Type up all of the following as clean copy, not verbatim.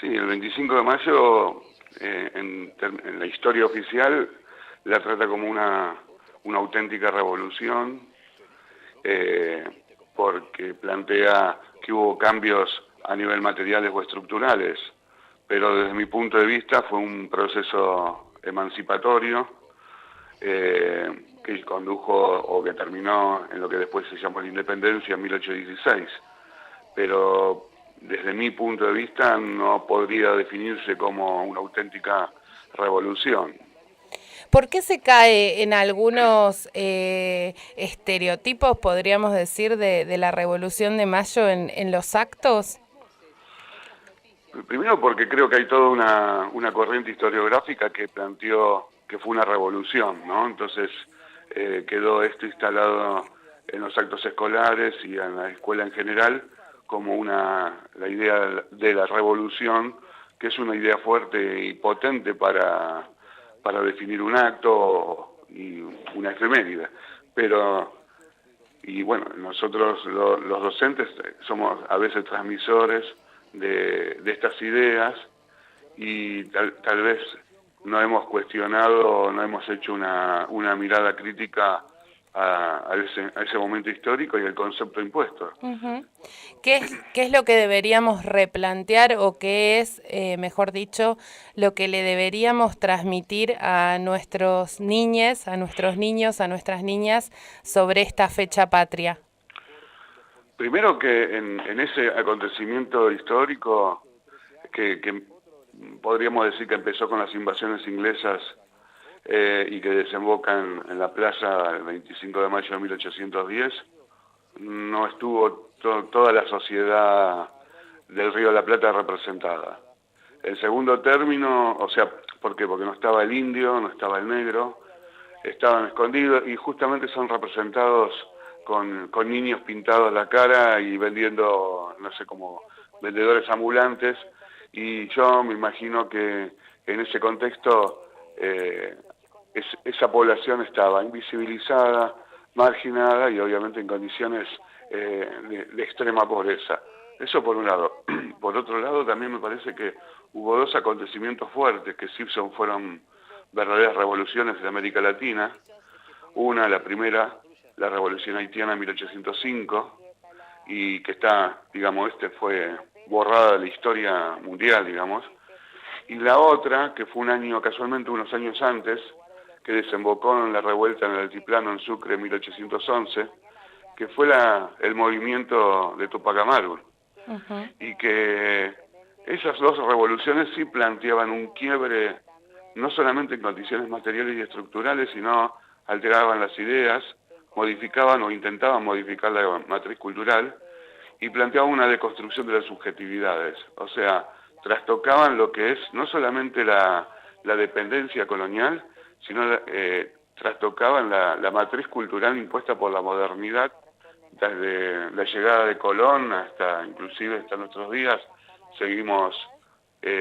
Sí, el 25 de mayo, en la historia oficial, la trata como una auténtica revolución, eh, porque plantea que hubo cambios a nivel materiales o estructurales, pero desde mi punto de vista fue un proceso emancipatorio que condujo o que terminó en lo que después se llamó la independencia en 1816. Pero desde mi punto de vista no podría definirse como una auténtica revolución. ¿Por qué se cae en algunos estereotipos, podríamos decir, de la Revolución de Mayo en los actos? Primero porque creo que hay toda una corriente historiográfica que planteó que fue una revolución, ¿no? Entonces quedó esto instalado en los actos escolares y en la escuela en general como la idea de la revolución, que es una idea fuerte y potente para definir un acto y una efeméride. Pero, y bueno, nosotros los docentes somos a veces transmisores de estas ideas y tal vez no hemos cuestionado, no hemos hecho una mirada crítica a ese momento histórico y al concepto impuesto. Ujú. ¿Qué es lo que deberíamos replantear o qué es, mejor dicho, lo que le deberíamos transmitir a nuestros niñes, a nuestros niños, a nuestras niñas sobre esta fecha patria? Primero que en ese acontecimiento histórico que podríamos decir que empezó con las invasiones inglesas y que desemboca en la plaza el 25 de mayo de 1810, no estuvo toda la sociedad del Río de la Plata representada. En segundo término, o sea, ¿por qué? Porque no estaba el indio, no estaba el negro, estaban escondidos y justamente son representados con niños pintados la cara y vendiendo, no sé, como vendedores ambulantes, y yo me imagino que en ese contexto esa población estaba invisibilizada, marginada y obviamente en condiciones de extrema pobreza. Eso por un lado. Por otro lado, también me parece que hubo dos acontecimientos fuertes que sí fueron verdaderas revoluciones de América Latina. Una, la primera, la revolución haitiana en 1805, y que está, digamos, fue borrada de la historia mundial, digamos. Y la otra, que fue un año, casualmente unos años antes, que desembocó en la revuelta en el Altiplano en Sucre en 1811, que fue el movimiento de Tupac Amaru, Ujú. y que esas dos revoluciones sí planteaban un quiebre no solamente en condiciones materiales y estructurales, sino alteraban las ideas, modificaban o intentaban modificar la matriz cultural y planteaban una deconstrucción de las subjetividades. O sea, trastocaban lo que es no solamente la dependencia colonial, sino trastocaban la matriz cultural impuesta por la modernidad desde la llegada de Colón hasta inclusive hasta nuestros días. Seguimos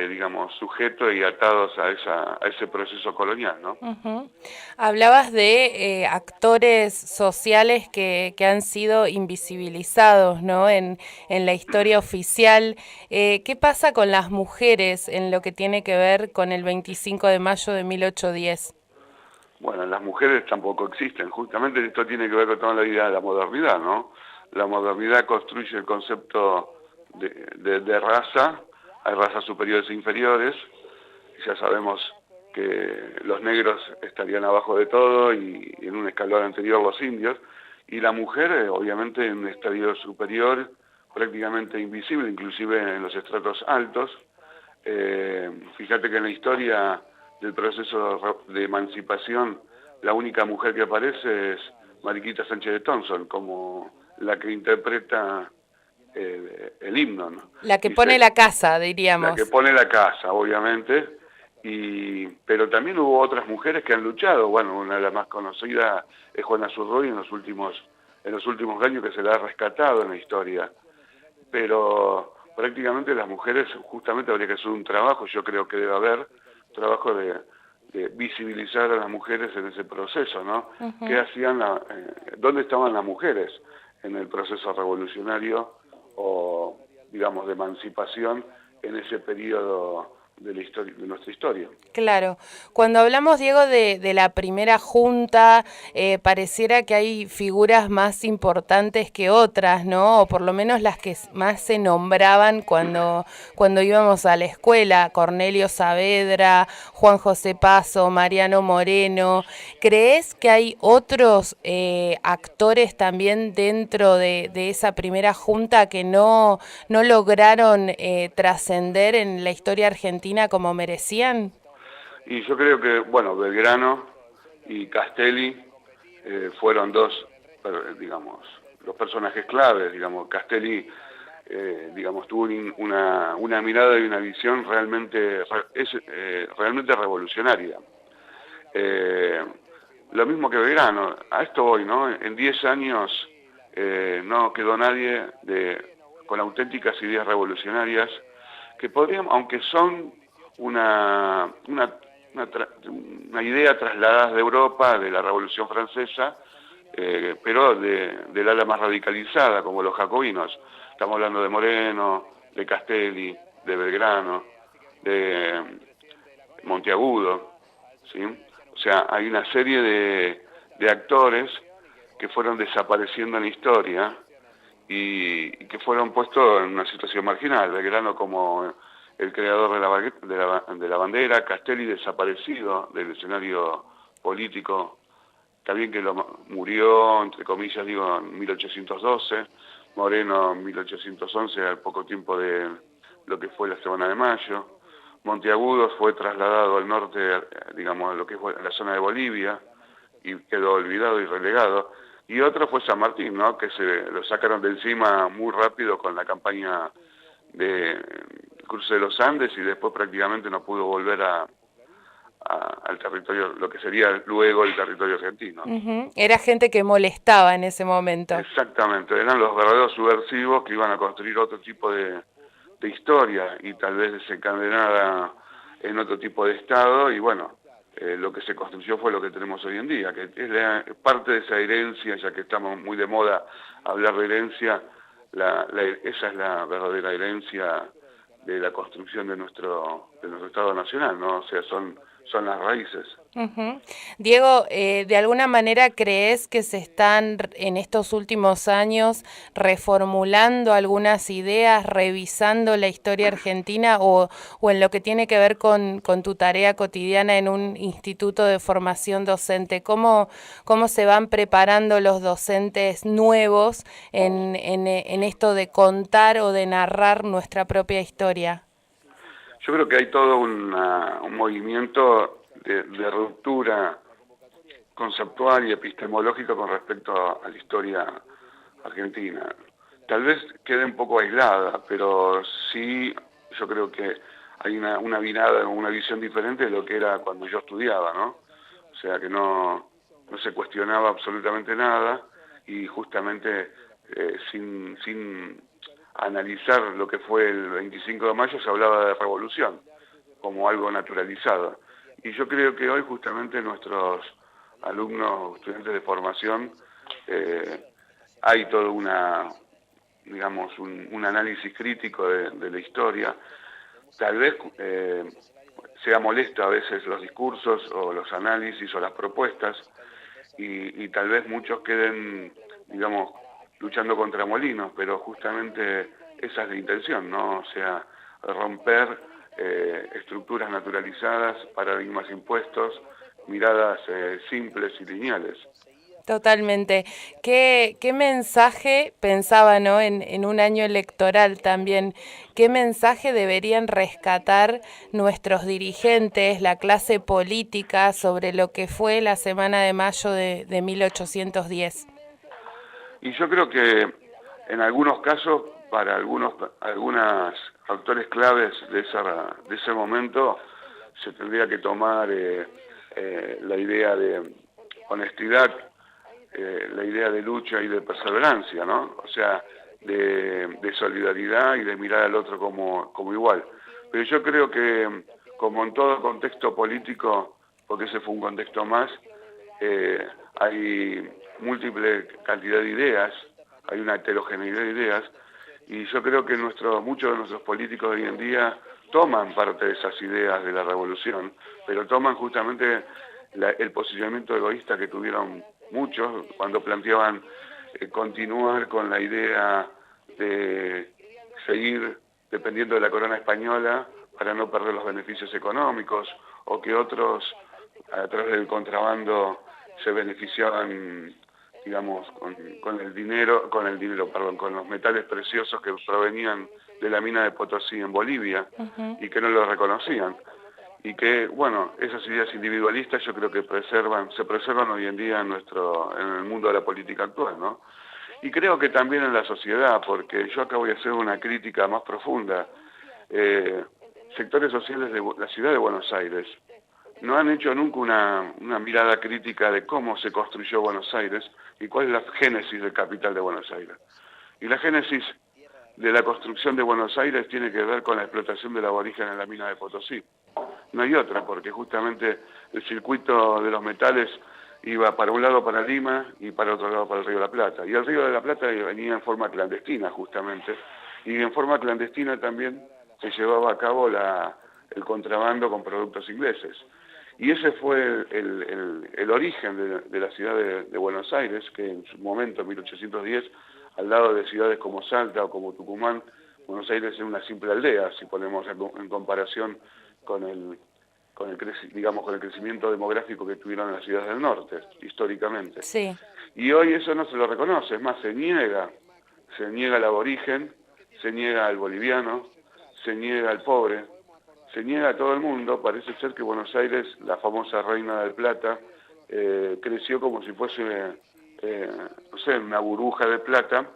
digamos, sujetos y atados a ese proceso colonial, ¿no? Ujú. Hablabas de actores sociales que han sido invisibilizados, ¿no? En la historia oficial. ¿Qué pasa con las mujeres en lo que tiene que ver con el 25 de mayo de 1810? Bueno, las mujeres tampoco existen. Justamente esto tiene que ver con toda la idea de la modernidad, ¿no? La modernidad construye el concepto de raza. Hay razas superiores e inferiores. Ya sabemos que los negros estarían abajo de todo y en un escalón anterior los indios. Y la mujer, obviamente, en un estadio superior, prácticamente invisible, inclusive en los estratos altos. Fíjate que en la historia del proceso de emancipación, la única mujer que aparece es Mariquita Sánchez de Thompson, como la que interpreta el himno, ¿no? La que pone Dice, la casa, la que diríamos. pone la casa, obviamente, pero también hubo otras mujeres que han luchado. Bueno, una de las más conocidas es Juana Zurroy en los últimos años, que se la ha rescatado en la historia. Pero prácticamente las mujeres, justamente habría que hacer un trabajo, yo creo que debe haber trabajo de visibilizar a las mujeres en ese proceso, ¿no? ¿Qué Ujú. hacían, dónde estaban las mujeres en el proceso revolucionario o, digamos, de emancipación en ese periodo de la historia, de nuestra historia. Claro, cuando hablamos, Diego, de la primera junta, pareciera que hay figuras más importantes que otras, ¿no? O por lo menos las que más se nombraban cuando íbamos a la escuela: Cornelio Saavedra, Juan José Paso, Mariano Moreno. ¿Crees que hay otros actores también dentro de esa primera junta que no lograron trascender en la historia argentina como merecían? Y yo creo que, bueno, Belgrano y Castelli fueron dos, digamos, los personajes claves. Digamos, Castelli, digamos, tuvo una mirada y una visión realmente revolucionaria. Lo mismo que Belgrano. A esto voy, ¿no? En 10 años no quedó nadie con auténticas ideas revolucionarias que podrían, aunque son una idea trasladada de Europa, de la Revolución Francesa, pero del ala más radicalizada, como los jacobinos. Estamos hablando de Moreno, de Castelli, de Belgrano, de Monteagudo, ¿sí? O sea, hay una serie de actores que fueron desapareciendo en la historia y que fueron puestos en una situación marginal. Belgrano como el creador de la bandera, Castelli desaparecido del escenario político, también que murió, entre comillas, digo, en 1812, Moreno en 1811, al poco tiempo de lo que fue la Semana de Mayo. Monteagudo fue trasladado al norte, digamos, a lo que fue la zona de Bolivia, y quedó olvidado y relegado. Y otro fue San Martín, ¿no? Que se lo sacaron de encima muy rápido con la campaña de cruce de los Andes, y después prácticamente no pudo volver al territorio, lo que sería luego el territorio argentino. Era gente que molestaba en ese momento. Exactamente, eran los verdaderos subversivos que iban a construir otro tipo de historia y tal vez desencadenada en otro tipo de Estado, y bueno, lo que se construyó fue lo que tenemos hoy en día, que es parte de esa herencia, ya que estamos muy de moda hablar de herencia. Esa es la verdadera herencia de la construcción de nuestro Estado Nacional, ¿no? O sea, son las raíces. Diego, ¿de alguna manera crees que se están en estos últimos años reformulando algunas ideas, revisando la historia argentina, o en lo que tiene que ver con tu tarea cotidiana en un instituto de formación docente? ¿Cómo se van preparando los docentes nuevos en esto de contar o de narrar nuestra propia historia? Yo creo que hay todo un movimiento de ruptura conceptual y epistemológica con respecto a la historia argentina. Tal vez quede un poco aislada, pero sí yo creo que hay una mirada, una visión diferente de lo que era cuando yo estudiaba, ¿no? O sea, que no se cuestionaba absolutamente nada, y justamente sin analizar lo que fue el 25 de mayo se hablaba de revolución como algo naturalizado. Y yo creo que hoy justamente nuestros alumnos, estudiantes de formación, hay todo un análisis crítico de la historia. Tal vez sea molesto a veces los discursos o los análisis o las propuestas, y tal vez muchos queden, digamos, luchando contra molinos, pero justamente esa es la intención, ¿no? O sea, romper estructuras naturalizadas, paradigmas impuestos, miradas simples y lineales. Totalmente. ¿Qué mensaje, pensaba, ¿no? En un año electoral también, qué mensaje deberían rescatar nuestros dirigentes, la clase política, sobre lo que fue la Semana de Mayo de 1810? Y yo creo que en algunos casos, para algunos actores claves de ese momento, se tendría que tomar la idea de honestidad, la idea de lucha y de perseverancia, ¿no? O sea, de solidaridad y de mirar al otro como igual. Pero yo creo que, como en todo contexto político, porque ese fue un contexto más, hay múltiple cantidad de ideas, hay una heterogeneidad de ideas, Y yo creo que muchos de nuestros políticos hoy en día toman parte de esas ideas de la revolución, pero toman justamente el posicionamiento egoísta que tuvieron muchos cuando planteaban continuar con la idea de seguir dependiendo de la corona española para no perder los beneficios económicos, o que otros a través del contrabando se beneficiaban, digamos, con el dinero, con los metales preciosos que provenían de la mina de Potosí en Bolivia, y que no lo reconocían. Y que, bueno, esas ideas individualistas yo creo que se preservan hoy en día en el mundo de la política actual, ¿no? Y creo que también en la sociedad, porque yo acá voy a hacer una crítica más profunda. Sectores sociales de la ciudad de Buenos Aires no han hecho nunca una mirada crítica de cómo se construyó Buenos Aires y cuál es la génesis del capital de Buenos Aires. Y la génesis de la construcción de Buenos Aires tiene que ver con la explotación del aborigen en la mina de Potosí. No hay otra, porque justamente el circuito de los metales iba para un lado para Lima y para otro lado para el Río de la Plata. Y el Río de la Plata venía en forma clandestina, justamente, y en forma clandestina también se llevaba a cabo el contrabando con productos ingleses. Y ese fue el origen de la ciudad de Buenos Aires, que en su momento, en 1810, al lado de ciudades como Salta o como Tucumán, Buenos Aires es una simple aldea, si ponemos en comparación con el crecimiento demográfico que tuvieron las ciudades del norte, históricamente. Sí. Y hoy eso no se lo reconoce, es más, se niega al aborigen, se niega al boliviano, se niega al pobre, se niega a todo el mundo. Parece ser que Buenos Aires, la famosa Reina del Plata, creció como si fuese, no sé, una burbuja de plata,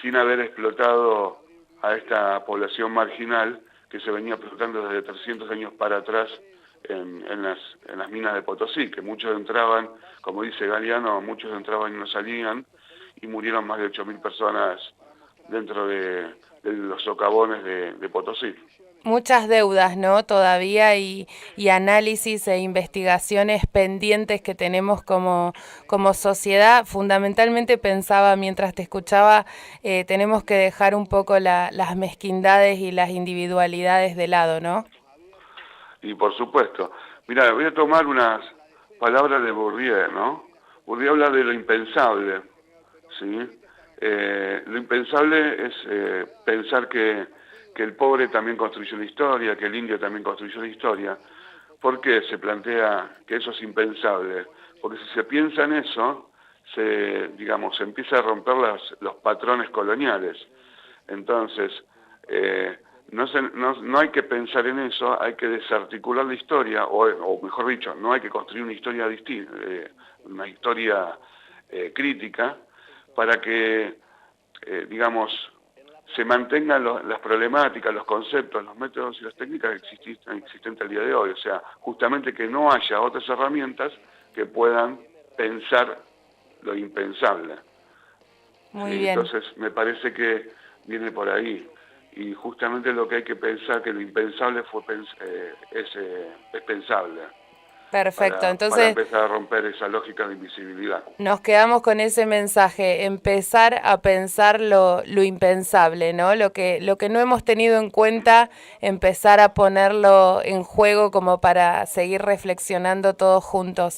sin haber explotado a esta población marginal que se venía explotando desde 300 años para atrás en las minas de Potosí, que muchos entraban, como dice Galeano, muchos entraban y no salían, y murieron más de 8.000 personas dentro de los socavones de Potosí. Muchas deudas, ¿no? Todavía y análisis e investigaciones pendientes que tenemos como sociedad. Fundamentalmente pensaba, mientras te escuchaba, tenemos que dejar un poco las mezquindades y las individualidades de lado, ¿no? Y por supuesto. Mirá, voy a tomar unas palabras de Bourdieu, ¿no? Bourdieu habla de lo impensable, ¿sí? Lo impensable es pensar que el pobre también construyó una historia, que el indio también construyó una historia. ¿Por qué se plantea que eso es impensable? Porque si se piensa en eso, se empieza a romper los patrones coloniales. Entonces, no hay que pensar en eso, hay que desarticular la historia, o mejor dicho, no hay que construir una historia distinta, una historia crítica, para que, se mantengan las problemáticas, los conceptos, los métodos y las técnicas existentes al día de hoy. O sea, justamente que no haya otras herramientas que puedan pensar lo impensable. Muy ¿sí? bien. Entonces, me parece que viene por ahí. Y justamente lo que hay que pensar, que lo impensable es pensable. Perfecto, Para entonces empezar a romper esa lógica de invisibilidad. nos quedamos con ese mensaje, empezar a pensar lo impensable, ¿no? Lo que no hemos tenido en cuenta, empezar a ponerlo en juego como para seguir reflexionando todos juntos.